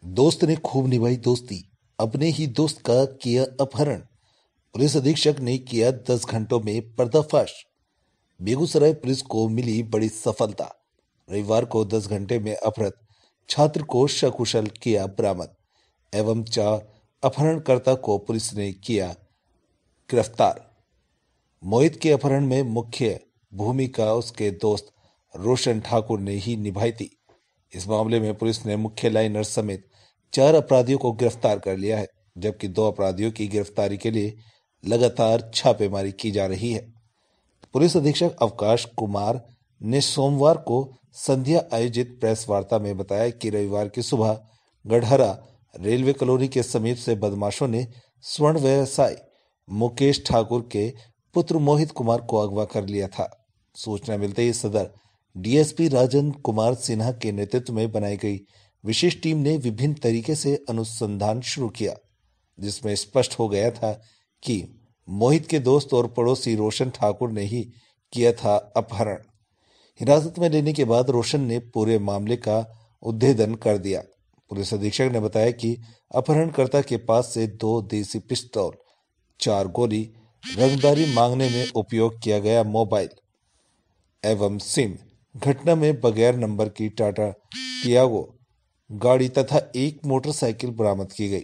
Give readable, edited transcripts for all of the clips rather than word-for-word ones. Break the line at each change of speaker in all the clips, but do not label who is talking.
दोस्त ने खूब निभाई दोस्ती, अपने ही दोस्त का किया अपहरण। पुलिस अधीक्षक ने किया 10 घंटों में पर्दाफाश। बेगूसराय पुलिस को मिली बड़ी सफलता। रविवार को 10 घंटे में अपहृत छात्र को सकुशल किया बरामद एवं 4 अपहरणकर्ता को पुलिस ने किया गिरफ्तार। मोहित के अपहरण में मुख्य भूमिका उसके दोस्त रोशन ठाकुर ने ही निभाई थी। इस मामले में पुलिस ने मुख्य लाइनर समेत 4 अपराधियों को गिरफ्तार कर लिया है, जबकि 2 अपराधियों की गिरफ्तारी के लिए लगातार छापेमारी की जा रही है। पुलिस अधीक्षक अवकाश कुमार ने सोमवार को संध्या आयोजित प्रेस वार्ता में बताया कि रविवार की सुबह गढ़हरा रेलवे कॉलोनी के समीप से बदमाशों ने स्वर्ण व्यवसायी मुकेश ठाकुर के पुत्र मोहित कुमार को अगवा कर लिया था। सूचना मिलते ही सदर डीएसपी राजन कुमार सिन्हा के नेतृत्व में बनाई गई विशेष टीम ने विभिन्न तरीके से अनुसंधान शुरू किया, जिसमें स्पष्ट हो गया था कि मोहित के दोस्त और पड़ोसी रोशन ठाकुर ने ही किया था अपहरण। हिरासत में लेने के बाद रोशन ने पूरे मामले का उद्भेदन कर दिया। पुलिस अधीक्षक ने बताया कि अपहरणकर्ता के पास से 2 देसी पिस्तौल, 4 गोली, रंगदारी मांगने में उपयोग किया गया मोबाइल एवं सिम, घटना में बगैर नंबर की टाटा टियागो गाड़ी तथा 1 मोटरसाइकिल बरामद की गई।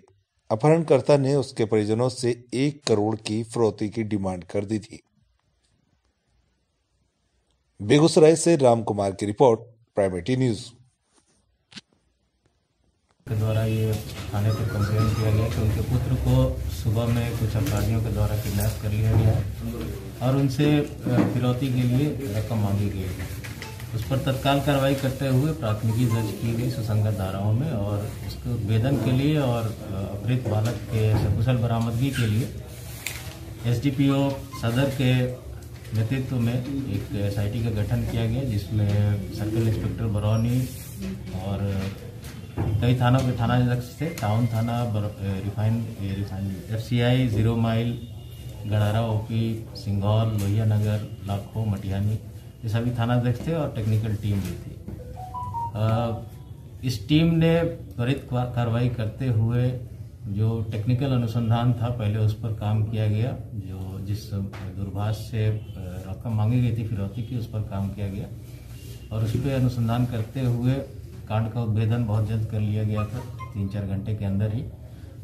अपहरणकर्ता ने उसके परिजनों से 1 करोड़ की फिरौती की डिमांड कर दी थी। बेगूसराय से राम कुमार की रिपोर्ट, प्राइवेटी न्यूज।
के द्वारा ये थाने पर कंप्लेन किया गया कि उनके पुत्र को सुबह में कुछ अपराधियों के द्वारा किडनैप कर लिया गया है और उनसे फिरौती के लिए रकम मांगी गई है। उस पर तत्काल कार्रवाई करते हुए प्राथमिकी दर्ज की गई सुसंगत धाराओं में और उसके उद्भेदन के लिए और अपहृत बालक के सकुशल बरामदगी के लिए एसडीपीओ सदर के नेतृत्व में एक एसआईटी का गठन किया गया, जिसमें सर्किल इंस्पेक्टर बरौनी और कई थानों के थानाध्यक्ष थे। टाउन थाना, FCI, 0 mile, Gadhara OP, Singhaul, Lohia Nagar, Lakhon, Matihani, ये सभी थानाध्यक्ष थे और टेक्निकल टीम भी थी। इस टीम ने त्वरित कार्रवाई करते हुए जो टेक्निकल अनुसंधान था पहले उस पर काम किया गया। जो जिस दूरभाष से रकम मांगी गई थी फिरौती की, उस पर काम किया गया और उस पर अनुसंधान करते हुए कांड का उद्भेदन बहुत जल्द कर लिया गया था, 3-4 घंटे के अंदर ही।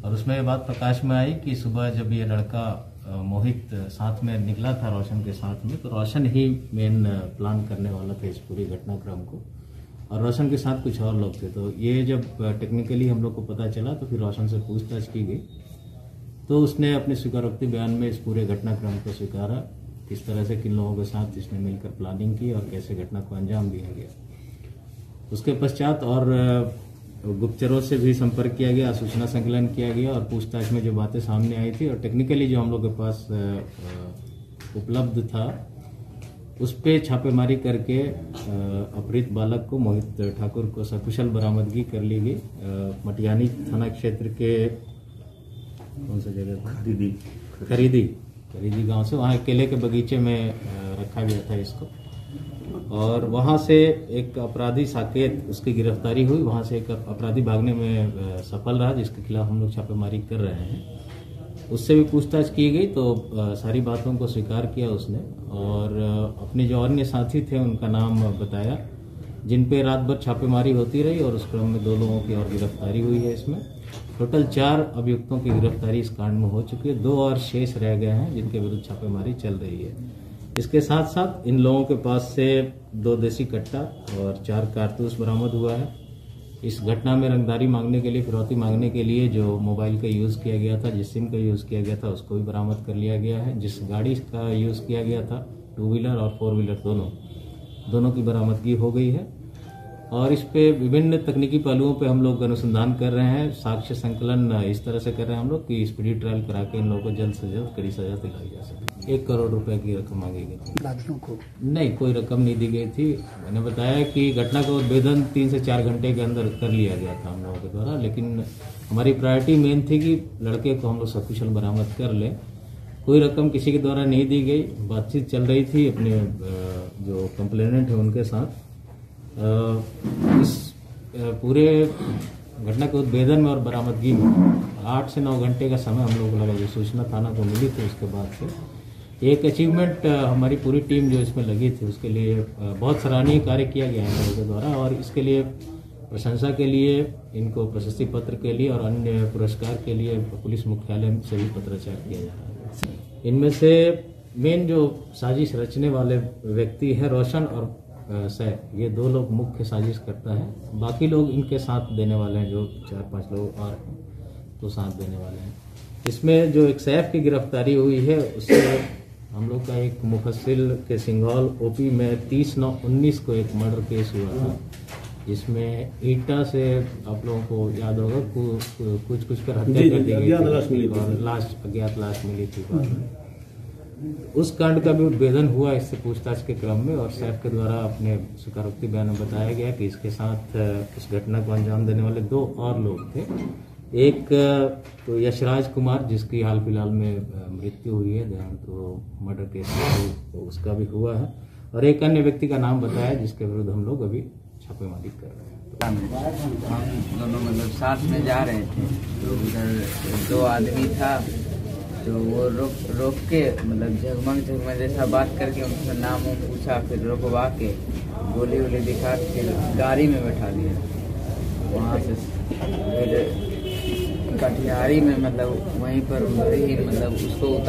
और उसमें ये बात प्रकाश में आई कि सुबह जब ये लड़का मोहित साथ में निकला था रोशन के साथ में, तो रोशन ही मेन प्लान करने वाला था इस पूरी घटनाक्रम को और रोशन के साथ कुछ और लोग थे। तो ये जब टेक्निकली हम लोग को पता चला तो फिर रोशन से पूछताछ की गई, तो उसने अपने स्वीकारोक्ति बयान में इस पूरे घटनाक्रम को स्वीकारा, किस तरह से किन लोगों के साथ इसने मिलकर प्लानिंग की और कैसे घटना को अंजाम दिया गया। उसके पश्चात और गुप्तचरों से भी संपर्क किया गया, सूचना संकलन किया गया और पूछताछ में जो बातें सामने आई थी और टेक्निकली जो हम लोग के पास उपलब्ध था उस पे छापेमारी करके अपहृत बालक को मोहित ठाकुर को सकुशल बरामदगी कर ली गई। मटिहानी थाना क्षेत्र के कौन सा जगह था, खरीदी गांव से, वहाँ केले के बगीचे में रखा गया था इसको और वहाँ से एक अपराधी साकेत उसकी गिरफ्तारी हुई। वहाँ से एक अपराधी भागने में सफल रहा, जिसके खिलाफ हम लोग छापेमारी कर रहे हैं। उससे भी पूछताछ की गई तो सारी बातों को स्वीकार किया उसने और अपने जो अन्य साथी थे उनका नाम बताया, जिन पे रात भर छापेमारी होती रही और उस क्रम में 2 लोगों की और गिरफ्तारी हुई है। इसमें टोटल 4 अभियुक्तों की गिरफ्तारी इस कांड में हो चुकी है, 2 और शेष रह गए हैं जिनके विरुद्ध छापेमारी चल रही है। इसके साथ साथ इन लोगों के पास से 2 देसी कट्टा और 4 कारतूस बरामद हुआ है। इस घटना में रंगदारी मांगने के लिए, फिरौती मांगने के लिए जो मोबाइल का यूज़ किया गया था, जिस सिम का यूज़ किया गया था, उसको भी बरामद कर लिया गया है। जिस गाड़ी का यूज़ किया गया था, 2 व्हीलर और 4 व्हीलर दोनों की बरामदगी हो गई है और इस पे विभिन्न तकनीकी पहलुओं पे हम लोग अनुसंधान कर रहे हैं। साक्ष्य संकलन इस तरह से कर रहे हैं हम लोग कि स्पीडी ट्रायल करा के इन लोगों को जल्द से जल्द कड़ी सजा दिलाई जा सके। 1 करोड़ रुपए की रकम मांगी गई थी। अपराधियों को नहीं, कोई रकम नहीं दी गई थी। मैंने बताया कि घटना का उद्भेदन 3 से 4 घंटे के अंदर कर लिया गया था हम लोगों के द्वारा, लेकिन हमारी प्रायोरिटी मेन थी कि लड़के को हम लोग सकुशल बरामद कर लें। कोई रकम किसी के द्वारा नहीं दी गई। बातचीत चल रही थी अपने जो कंप्लेनेंट है उनके साथ। इस पूरे घटना के उद्भेदन में और बरामदगी में 8 से 9 घंटे का समय हम लोग को लगा। जो सूचना थाना को मिली थी उसके बाद से एक अचीवमेंट हमारी पूरी टीम जो इसमें लगी थी उसके लिए बहुत सराहनीय कार्य किया गया है लोगों के द्वारा, और इसके लिए प्रशंसा के लिए इनको प्रशस्ति पत्र के लिए और अन्य पुरस्कार के लिए पुलिस मुख्यालय से भी पत्राचार किया जा रहा है। इनमें से मेन जो साजिश रचने वाले व्यक्ति हैं रोशन और सैफ, ये 2 लोग मुख्य साजिश करता है। बाकी लोग इनके साथ देने वाले हैं, जो 4-5 लोग और तो साथ देने वाले हैं। इसमें जो एक सैफ की गिरफ्तारी हुई है उससे हम लोग का एक मुफस्सिल के सिंघौल ओपी में 30/9/19 को एक मर्डर केस हुआ था, जिसमें ईटा से आप लोगों को याद होगा कुछ कर हत्या कर दी गई थी और अज्ञात लाश मिली थी। उस कांड का भी उद्भेदन हुआ इससे पूछताछ के क्रम में, और सैफ के द्वारा अपने स्वीकारोक्ति बयान में बताया गया कि इसके साथ इस घटना को अंजाम देने वाले 2 और लोग थे। एक तो यशराज कुमार, जिसकी हाल फिलहाल में मृत्यु हुई है, तो मर्डर केस तो उसका भी हुआ है, और एक अन्य व्यक्ति का नाम बताया जिसके विरुद्ध हम लोग अभी छापेमारी कर रहे हैं।
हम दोनों मतलब साथ में जा रहे थे, तो उधर 2 आदमी था, तो वो रोक के मतलब झगमग जैसा बात करके उनसे नाम पूछा, फिर रुकवा के गोली वोली दिखा के फिर गाड़ी में बैठा दिया। वहाँ से फिर कटिहारी में मतलब वहीं पर उधर ही मतलब उसको उतार